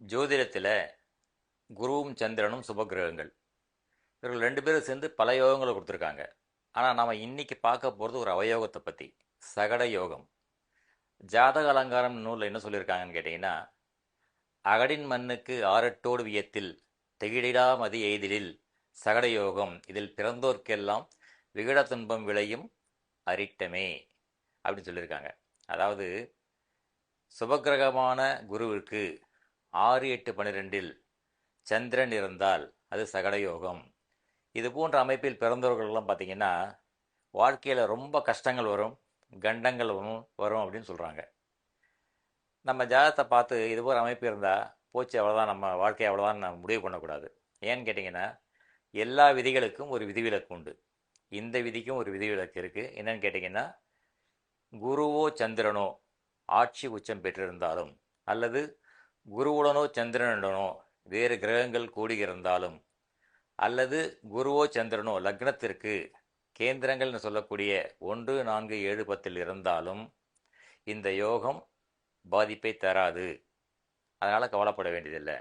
ஜோதிடத்தில் குருவும் சந்திரனும் சுபகிரகங்கள். இவர்கள் ரெண்டு பேரும் சேர்ந்து பல யோகங்களை கொடுத்துருக்காங்க. ஆனால் நாம் இன்னைக்கு பார்க்க போகிறது ஒரு அவயோகத்தை பற்றி, சகட யோகம். ஜாதக அலங்காரம் நூலில் என்ன சொல்லியிருக்காங்கன்னு கேட்டிங்கன்னா, அகடின் மண்ணுக்கு ஆரட்டோடு வியத்தில் திகிடிடா மதி எய்திலில் சகட யோகம் இதில் பிறந்தோர்க்கெல்லாம் விகட துன்பம் விளையும் அரிட்டமே அப்படின்னு சொல்லியிருக்காங்க. அதாவது சுபகிரகமான குருவிற்கு 6, 8, 12 சந்திரன் இருந்தால் அது சகடயோகம். இது போன்ற அமைப்பில் பிறந்தவர்கள்லாம் பார்த்திங்கன்னா வாழ்க்கையில் ரொம்ப கஷ்டங்கள் வரும், கண்டங்கள் வரும் அப்படின்னு சொல்கிறாங்க. நம்ம ஜாதகத்தை பார்த்து இது போன்ற அமைப்பு இருந்தால் போச்சு அவ்வளோதான், நம்ம வாழ்க்கை அவ்வளோதான் நம்ம முடிவு பண்ணக்கூடாது. ஏன்னு கேட்டிங்கன்னா, எல்லா விதிகளுக்கும் ஒரு விதிவிலக்கு உண்டு. இந்த விதிக்கும் ஒரு விதிவிலக்கு இருக்குது. என்னன்னு கேட்டிங்கன்னா, குருவோ சந்திரனோ ஆட்சி உச்சம் பெற்றிருந்தாலும் அல்லது குருவுடனோ சந்திரனுடனோ வேறு கிரகங்கள் கூடியிருந்தாலும் அல்லது குருவோ சந்திரனோ லக்னத்திற்கு கேந்திரங்கள்னு சொல்லக்கூடிய 1, 4, 7, 10 இருந்தாலும் இந்த யோகம் பாதிப்பை தராது. அதனால் கவலைப்பட வேண்டியதில்லை.